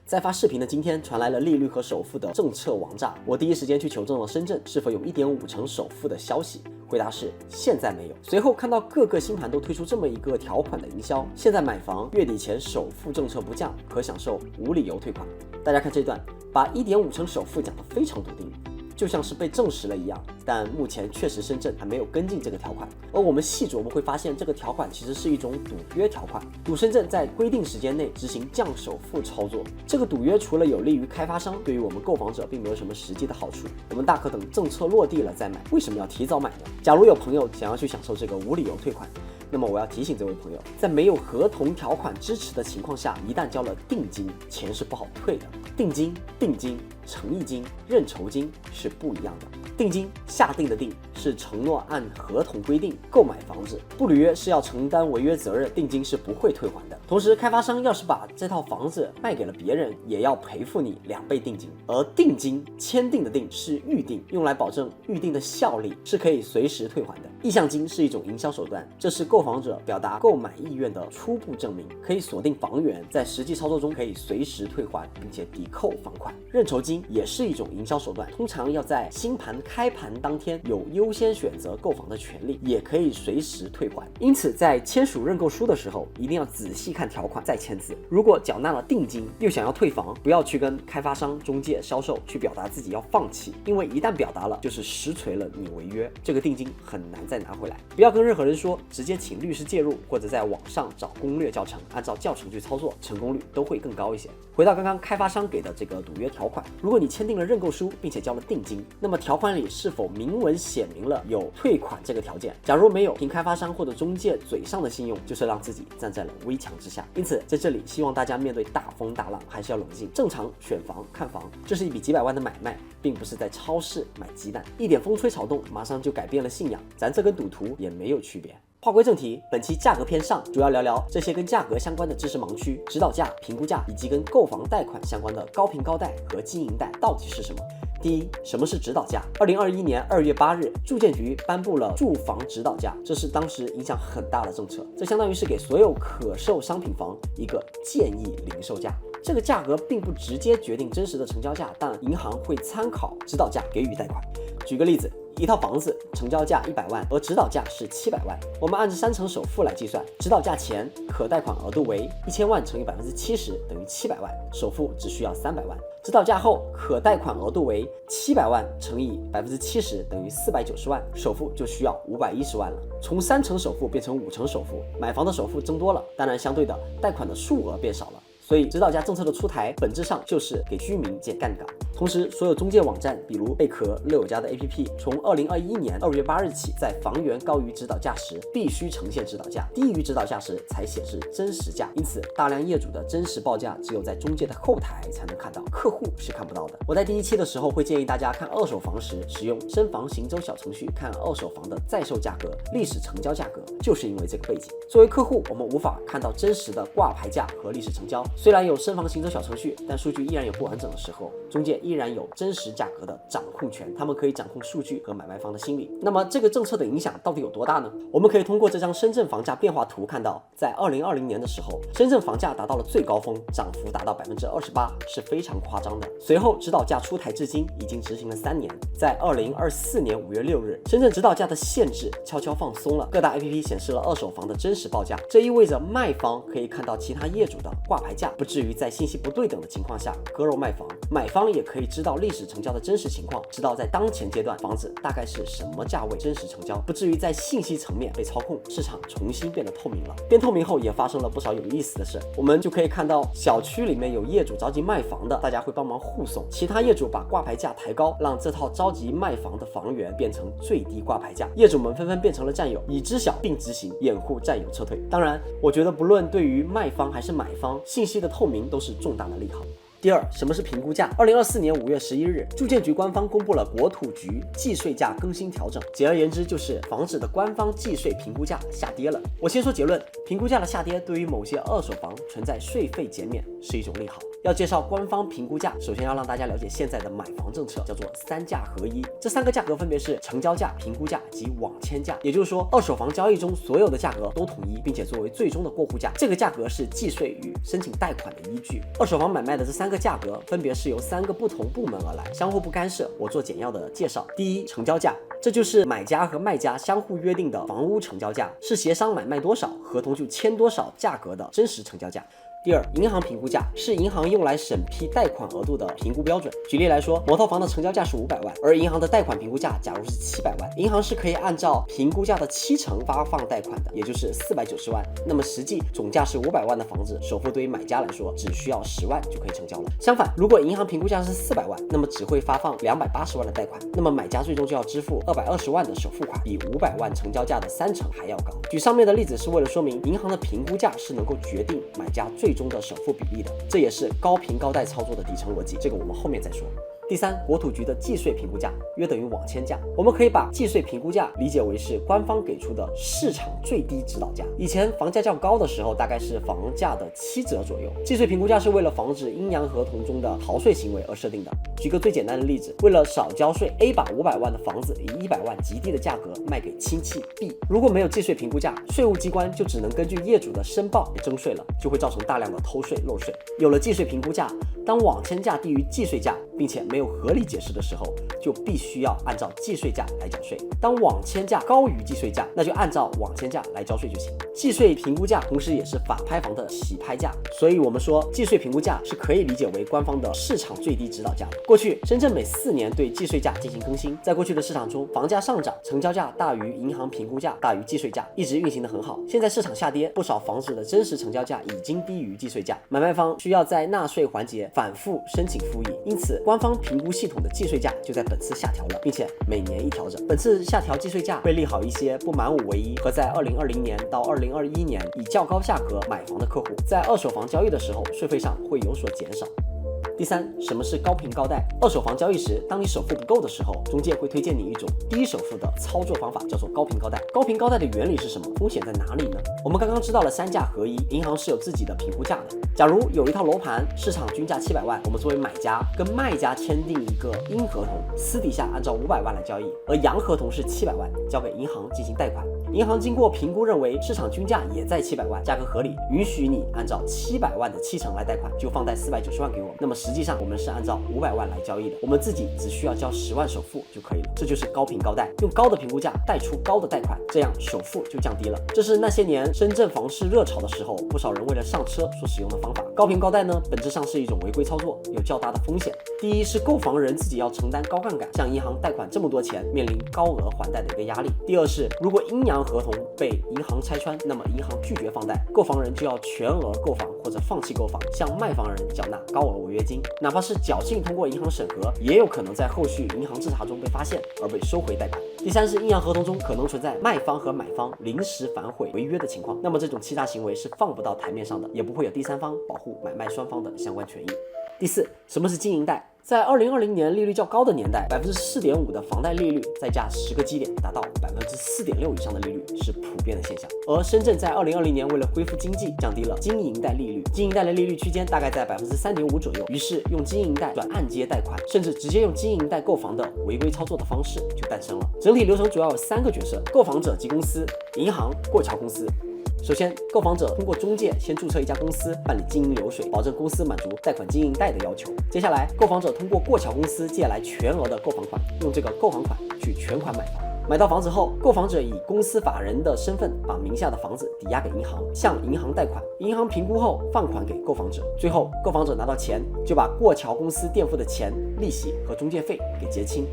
在发视频的今天，传来了利率和首付的政策王炸。我第一时间去求证了深圳是否有1.5%首付的消息，回答是现在没有。随后看到各个新盘都推出这么一个条款的营销，现在买房月底前首付政策不降，可享受无理由退款。大家看这段，把1.5%首付讲得非常笃定，就像是被证实了一样，但目前确实深圳还没有跟进这个条款。而我们细琢磨会发现，这个条款其实是一种赌约条款，赌深圳在规定时间内执行降首付操作。这个赌约除了有利于开发商，对于我们购房者并没有什么实际的好处。我们大可等政策落地了再买，为什么要提早买呢？假如有朋友想要去享受这个无理由退款，那么我要提醒这位朋友，在没有合同条款支持的情况下，一旦交了定金，钱是不好退的。定金、定金、诚意金、认筹金是不一样的。定金下定的定是承诺按合同规定购买房子，不履约是要承担违约责任，定金是不会退还的。同时，开发商要是把这套房子卖给了别人，也要赔付你2倍定金。而定金签订的定是预定，用来保证预定的效力，是可以随时退还的。意向金是一种营销手段，这是购房者表达购买意愿的初步证明，可以锁定房源，在实际操作中可以随时退还，并且抵扣房款。认筹金也是一种营销手段，通常要在新盘开盘当天有优先选择购房的权利，也可以随时退还。因此，在签署认购书的时候，一定要仔细看条款再签字。如果缴纳了定金又想要退房，不要去跟开发商、中介、销售去表达自己要放弃，因为一旦表达了，就是实锤了你违约，这个定金很难再拿回来。不要跟任何人说，直接请律师介入，或者在网上找攻略教程，按照教程去操作，成功率都会更高一些。回到刚刚开发商给的这个赌约条款，如果你签订了认购书，并且交了定金，那么条款里是否明文写明了有退款这个条件？假如没有，凭开发商或者中介嘴上的信用，就是让自己站在了危墙之下。因此，在这里希望大家面对大风大浪还是要冷静，正常选房看房，这是一笔几百万的买卖，并不是在超市买鸡蛋，一点风吹草动马上就改变了信仰，咱这跟赌徒也没有区别。话归正题，本期价格偏上，主要聊聊这些跟价格相关的知识盲区、指导价、评估价以及跟购房贷款相关的高评高贷和经营贷到底是什么。第一，什么是指导价？2021年2月8日，住建局颁布了住房指导价，这是当时影响很大的政策，这相当于是给所有可售商品房一个建议零售价。这个价格并不直接决定真实的成交价，但银行会参考指导价给予贷款。举个例子，一套房子成交价100万，而指导价是700万，我们按3成首付来计算，指导价前可贷款额度为1000万乘以70%等于700万，首付只需要300万。指导价后可贷款额度为700万乘以70%等于490万，首付就需要510万了。从3成首付变成5成首付，买房的首付增多了，当然相对的贷款的数额变少了。所以指导价政策的出台，本质上就是给居民减杠杆。同时，所有中介网站，比如贝壳、乐有家的 APP， 从2021年2月8日起，在房源高于指导价时，必须呈现指导价，低于指导价时才显示真实价。因此，大量业主的真实报价只有在中介的后台才能看到，客户是看不到的。我在第1期的时候会建议大家看二手房时，使用深房行舟小程序看二手房的在售价格、历史成交价格，就是因为这个背景。作为客户，我们无法看到真实的挂牌价和历史成交。虽然有深房行舟小程序，但数据依然有不完整的时候，中介依然有真实价格的掌控权，他们可以掌控数据和买卖方的心理。那么这个政策的影响到底有多大呢？我们可以通过这张深圳房价变化图看到，在2020年的时候，深圳房价达到了最高峰，涨幅达到28%，是非常夸张的。随后指导价出台至今已经执行了3年，在2024年5月6日，深圳指导价的限制悄悄放松了，各大 APP 显示了二手房的真实报价，这意味着卖方可以看到其他业主的挂牌价，不至于在信息不对等的情况下割肉卖房。买方也可以知道历史成交的真实情况，知道在当前阶段房子大概是什么价位真实成交，不至于在信息层面被操控，市场重新变得透明了。变透明后也发生了不少有意思的事，我们就可以看到小区里面有业主着急卖房的，大家会帮忙护送，其他业主把挂牌价抬高，让这套着急卖房的房源变成最低挂牌价，业主们纷纷变成了战友，以知晓并执行，掩护战友撤退。当然，我觉得不论对于卖方还是买方，信息的透明都是重大的利好。第二，什么是评估价？2024年5月11日，住建局官方公布了国土局计税价更新调整，简而言之就是房子的官方计税评估价下跌了。我先说结论，评估价的下跌对于某些二手房存在税费减免是一种利好。要介绍官方评估价，首先要让大家了解现在的买房政策，叫做3价合一。这3个价格分别是成交价、评估价及网签价，也就是说，二手房交易中所有的价格都统一，并且作为最终的过户价。这个价格是计税与申请贷款的依据。二手房买卖的这3个价格分别是由3个不同部门而来，相互不干涉。我做简要的介绍。第一，成交价，这就是买家和卖家相互约定的房屋成交价，是协商买卖多少，合同就签多少价格的真实成交价。第二，银行评估价是银行用来审批贷款额度的评估标准。举例来说，某套房的成交价是500万，而银行的贷款评估价假如是700万，银行是可以按照评估价的70%发放贷款的，也就是490万。那么实际总价是500万的房子，首付对于买家来说只需要10万就可以成交了。相反，如果银行评估价是400万，那么只会发放280万的贷款，那么买家最终就要支付220万的首付款，比500万成交价的30%还要高。举上面的例子是为了说明，银行的评估价是能够决定买家最终的首付比例的，这也是高评高贷操作的底层逻辑，这个我们后面再说。第三，国土局的计税评估价约等于网签价。我们可以把计税评估价理解为是官方给出的市场最低指导价。以前房价较高的时候，大概是房价的7折左右。计税评估价是为了防止阴阳合同中的逃税行为而设定的。举个最简单的例子，为了少交税 ，A 把500万的房子以100万极低的价格卖给亲戚 B。如果没有计税评估价，税务机关就只能根据业主的申报征税了，就会造成大量的偷税漏税。有了计税评估价，当网签价低于计税价，并且没有合理解释的时候，就必须要按照计税价来缴税。当网签价高于计税价，那就按照网签价来交税就行。计税评估价同时也是法拍房的起拍价，所以我们说计税评估价是可以理解为官方的市场最低指导价的。过去深圳每4年对计税价进行更新，在过去的市场中，房价上涨，成交价大于银行评估价大于计税价，一直运行得很好。现在市场下跌，不少房子的真实成交价已经低于计税价，买卖方需要在纳税环节反复申请复议，因此官方评估系统的计税价就在本次下调了，并且每年一调整。本次下调计税价会利好一些不满5唯一和在2020年到2021年以较高价格买房的客户，在二手房交易的时候，税费上会有所减少。第三，什么是高评高贷？二手房交易时，当你首付不够的时候，中介会推荐你一种低首付的操作方法，叫做高评高贷。高评高贷的原理是什么？风险在哪里呢？我们刚刚知道了3价合一，银行是有自己的评估价的。假如有一套楼盘，市场均价700万，我们作为买家跟卖家签订一个阴合同，私底下按照500万来交易，而阳合同是700万，交给银行进行贷款。银行经过评估认为市场均价也在700万，价格合理，允许你按照700万的70%来贷款，就放贷490万给我。那么实际上我们是按照500万来交易的，我们自己只需要交10万首付就可以了。这就是高评高贷，用高的评估价贷出高的贷款，这样首付就降低了。这是那些年深圳房市热潮的时候，不少人为了上车所使用的方法。高评高贷呢，本质上是一种违规操作，有较大的风险。第一是购房人自己要承担高杠杆，向银行贷款这么多钱，面临高额还贷的一个压力。第二是如果阴阳合同被银行拆穿，那么银行拒绝放贷，购房人就要全额购房或者放弃购房，向卖房人缴纳高额违约金。哪怕是侥幸通过银行审核，也有可能在后续银行质查中被发现而被收回贷款。第三是阴阳合同中可能存在卖方和买方临时反悔违约的情况，那么这种欺诈行为是放不到台面上的，也不会有第三方保护买卖双方的相关权益。第四，什么是经营贷？在2020年利率较高的年代，4.5%的房贷利率再加10个基点，达到4.6%以上的利率是普遍的现象。而深圳在2020年为了恢复经济，降低了经营贷利率，经营贷的利率区间大概在3.5%左右，于是用经营贷转按揭贷款，甚至直接用经营贷购房的违规操作的方式就诞生了。整体流程主要有3个角色：购房者及公司、银行、过桥公司。首先，购房者通过中介先注册一家公司，办理经营流水，保证公司满足贷款经营贷的要求。接下来，购房者通过过桥公司借来全额的购房款，用这个购房款去全款买房。买到房子后，购房者以公司法人的身份把名下的房子抵押给银行，向银行贷款，银行评估后放款给购房者。最后，购房者拿到钱，就把过桥公司垫付的钱、利息和中介费给结清。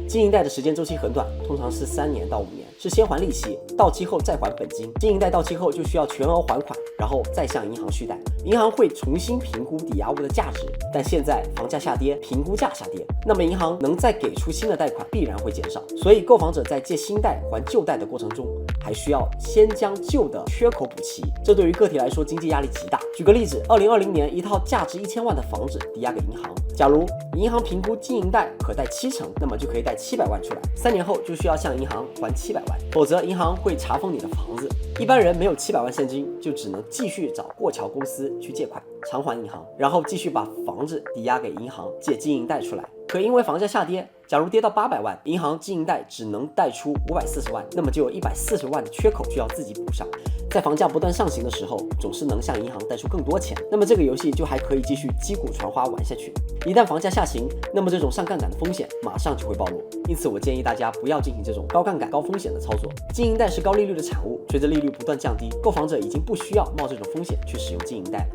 经营贷的时间周期很短，通常是3年到5年，是先还利息，到期后再还本金。经营贷到期后就需要全额还款，然后再向银行续贷。银行会重新评估抵押物的价值，但现在房价下跌，评估价下跌，那么银行能再给出新的贷款必然会减少。所以购房者在借新贷还旧贷的过程中，还需要先将旧的缺口补齐，这对于个体来说经济压力极大。举个例子，2020年一套价值1000万的房子抵押给银行，假如银行评估经营贷可贷70%，那么就可以贷700万出来，3年后就需要向银行还700万，否则银行会查封你的房子。一般人没有700万现金，就只能继续找过桥公司去借款偿还银行，然后继续把房子抵押给银行借经营贷出来。可因为房价下跌，假如跌到800万，银行经营贷只能贷出540万，那么就有140万的缺口需要自己补上。在房价不断上行的时候，总是能向银行贷出更多钱，那么这个游戏就还可以继续击鼓传花玩下去。一旦房价下行，那么这种上杠杆的风险马上就会暴露。因此我建议大家不要进行这种高杠杆高风险的操作。经营贷是高利率的产物，随着利率不断降低，购房者已经不需要冒这种风险去使用经营贷了。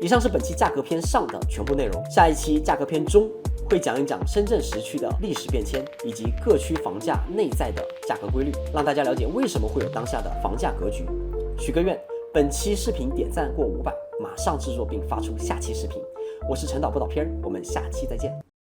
以上是本期价格篇上的全部内容，下一期价格篇中会讲一讲深圳10区的历史变迁，以及各区房价内在的价格规律，让大家了解为什么会有当下的房价格局。许个愿，本期视频点赞过500，马上制作并发出下期视频。我是陈导不导片，我们下期再见。